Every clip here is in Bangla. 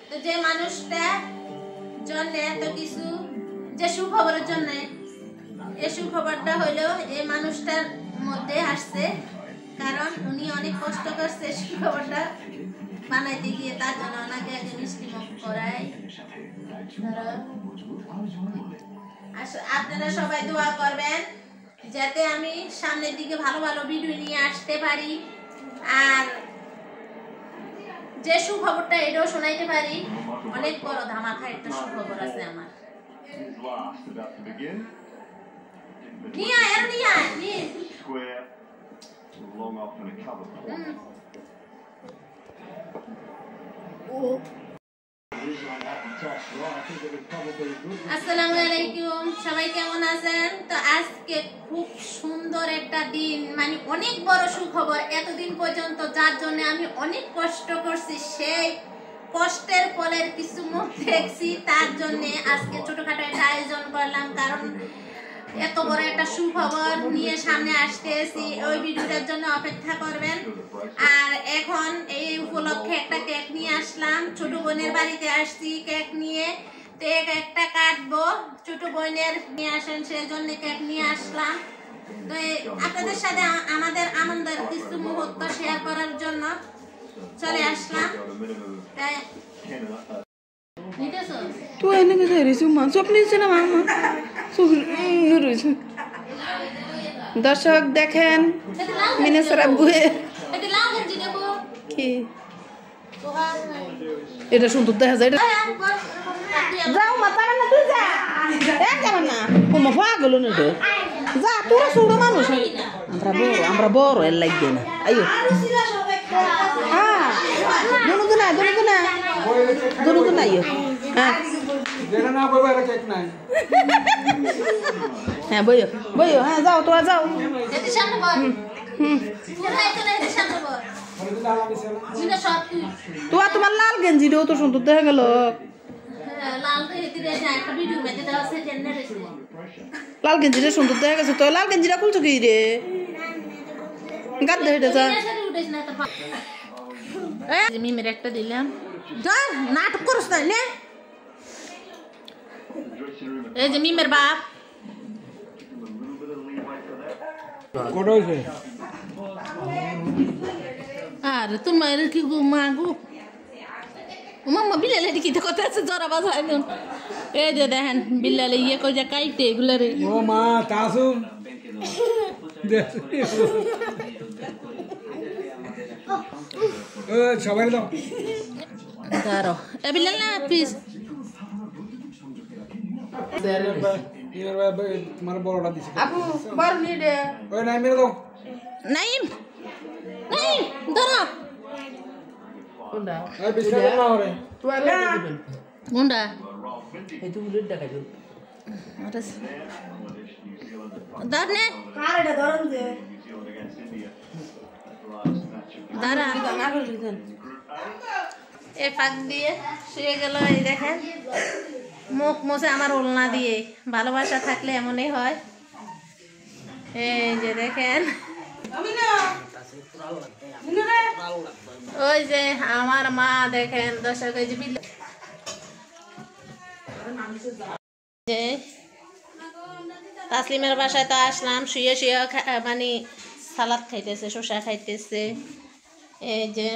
তো যে মানুষটা জন্য এত কিছু যে সুখবরের জন্য এই সুখবরটা হইলো এই মানুষটার মধ্যে আসছে, কারণ উনি অনেক কষ্ট করছে সুখবরটা বানাইতে গিয়ে, তার জন্য ওনাকে আগে মিষ্টি মুখ করাই। আপনারা সবাই দোয়া করবেন যাতে আমি সামনের দিকে ভালো ভালো ভিডিও নিয়ে আসতে পারি, আর যে সুখবরটা এটাও শোনাইতে পারি। অনেক বড় ধামাকা একটা সুখবর আছে আমার। আসসালামু আলাইকুম, সবাই কেমন আছেন? তো আজকে খুব সুন্দর একটা দিন, মানে অনেক বড় সুখবর। এতদিন পর্যন্ত যার জন্য আমি অনেক কষ্ট করছি, সেই কষ্টের ফলের কিছু মুখ দেখছি, তার জন্য আজকে ছোটখাটো একটা আয়োজন করলাম। কারণ এত বড় একটা সুখবর নিয়ে সামনে আসতেছি, ওই ভিডিওটার জন্য অপেক্ষা করবেন। আর এখন এই উপলক্ষে একটা কেক নিয়ে আসলাম, ছোট বোনের বাড়িতে আসছি কেক নিয়ে। তো কেকটা কাটবো, ছোট বোনের নিয়ে আসেন সেই জন্য কেক নিয়ে আসলাম। তো আপনাদের সাথে আমাদের আনন্দের কিছু মুহূর্ত শেয়ার করার জন্য চলে আসলাম। তুই এনে গেছে রিসুমা স্বপ্ন না মামা দর্শক দেখেন মিনেসার আব্বুয়ে কি এটা সুন্দর দেখা যায়। যাও মাথা না তুই যা যাবেন না কোমা পাগল না রে, যা তোরা ছোট মানুষ, আমরা বড় এর লাগবে না। আইও হ্যাঁ দুনু তো নাই। হ্যাঁ হ্যাঁ বইও হ্যাঁ যাও তোরা যাও। তোমার লাল গেঞ্জিটাও তো সুন্দর দেখা গেল। লাল গেঞ্জিটা সুন্দর দেখা গেছে, তো লাল গেঞ্জিটা খুলছো কি রে? গাদ হেঁটেছা মিমের একটা দিলাম, নাটক করস তাই না? এই যে মিমের বাপ আর তোমার কি গো মা গো মাম্মা বিলালে কি কথা আছে জরা বাজা। এই যে দেখেন বিলালে ইয়ে করে কাইটে এগুলা রে। ও মা তাসুন সবাই দাও দাঁড়ো এ বিলাল না প্লিজ। তোমার বড়টা দিছে আপু বড় নিয়ে দে। ওই নাই মেরে দাও। নাইম নাইম দাঁড়া কোনটা এই বিস্কুট না হরে তুই আর দিবেন কোনটা এই তুই উলেট টাকা দিও দাঁড় নে কার এটা ধরন দে দাঁড়া না করে দিতেন এ পাক দিয়ে শুয়ে গেল। এই দেখেন মুখ মুছে আমার ওলনা দিয়ে, ভালোবাসা থাকলে এমনই হয়। এই যে দেখেন ওই যে আমার মা দেখেন দর্শক, এই যে তাসলিমের বাসায় তো আসলাম, শুয়ে শুয়ে মানে সালাদ খাইতেছে, শসা খাইতেছে। এই যে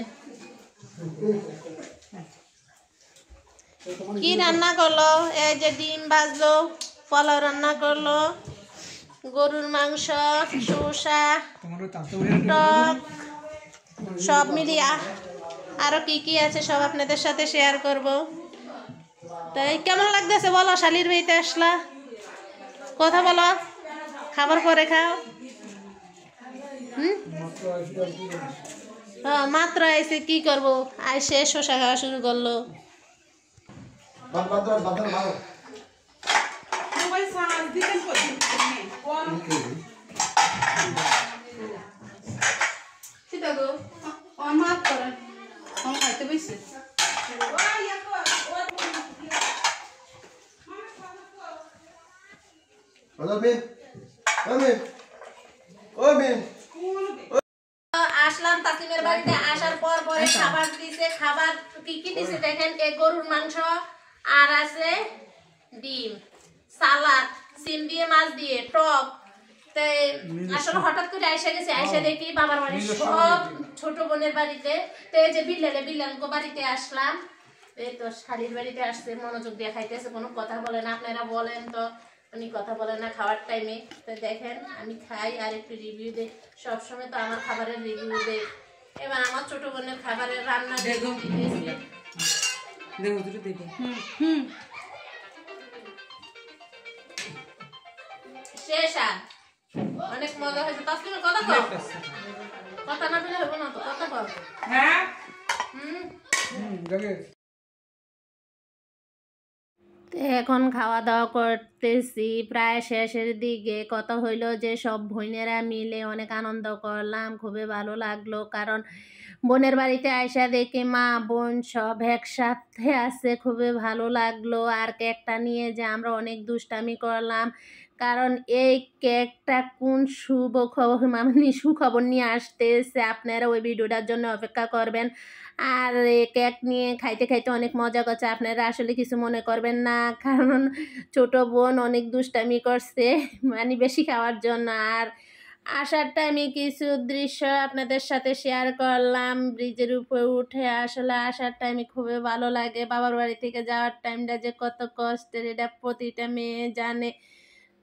কি রান্না করলো, এই যে ডিম ভাজলো, পোলাও রান্না করলো, গরুর মাংস, শসা, টক, সব মিলিয়ে আরো কি কি আছে সব আপনাদের সাথে শেয়ার করব। তাই কেমন লাগতেছে বলো? শালির বাড়িতে আসলা, কথা বলো, খাবার পরে খাও। মাত্র আইসে কি করবো, আইসে শসা খাওয়া শুরু করলো। আসলাম তাসলিমের বাড়িতে। আসার পর পরে খাবার দিছে। খাবার কি কি দিছে দেখেন, এই গরুর মাংস আর আছে ডিম, সালাদ, সিম দিয়ে মাছ দিয়ে টক। তাই আসলে হঠাৎ করে আইসা গেছে, আইসা দেখি বাবার বাড়ি সব ছোট বোনের বাড়িতে। তো এই যে বিল্লাল বাড়িতে আসলাম। এই তো শালির বাড়িতে আসছে, মনোযোগ দিয়ে খাইতেছে, কোনো কথা বলে না। আপনারা বলেন তো উনি কথা বলে না খাওয়ার টাইমে। তো দেখেন আমি খাই আর একটু রিভিউ দিই। সবসময় তো আমার খাবারের রিভিউ দেই। এবার আমার ছোট বোনের খাবারের রান্না দিতেছি। শেষ আর অনেক মজা হয়েছে। তাসলিমের কথা কও, কথা না বলে হবে না তো, কথা কও। হ্যাঁ হুম দেখে এখন খাওয়া দাওয়া করতেছি, প্রায় শেষের দিকে। কথা হইলো যে সব বোনেরা মিলে অনেক আনন্দ করলাম, খুবই ভালো লাগলো। কারণ বোনের বাড়িতে আইসা দেখি মা বোন সব একসাথে আছে, খুবই ভালো লাগলো। আর কেকটা নিয়ে যে আমরা অনেক দুষ্টামি করলাম, কারণ এই কেকটা কোন শুভ খবর মানে সুখবর নিয়ে আসতেছে, আপনারা ওই ভিডিওটার জন্য অপেক্ষা করবেন। আর এই কেক নিয়ে খাইতে খাইতে অনেক মজা করছে, আপনারা আসলে কিছু মনে করবেন না, কারণ ছোট বোন অনেক দুষ্টামি করছে মানে বেশি খাওয়ার জন্য। আর আসার টাইমে কিছু দৃশ্য আপনাদের সাথে শেয়ার করলাম। ব্রিজের উপরে উঠে আসলে আসার টাইমে খুবই ভালো লাগে। বাবার বাড়ি থেকে যাওয়ার টাইমটা যে কত কষ্টের এটা প্রতিটা মেয়ে জানে।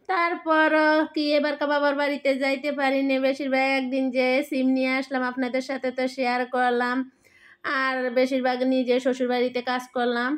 তারপরও কি এবারকা বাবার বাড়িতে যাইতে পারিনি, বেশিরভাগ একদিন যে সিম নিয়ে আসলাম আপনাদের সাথে তো শেয়ার করলাম, আর বেশিরভাগ নিজে শ্বশুর বাড়িতে কাজ করলাম।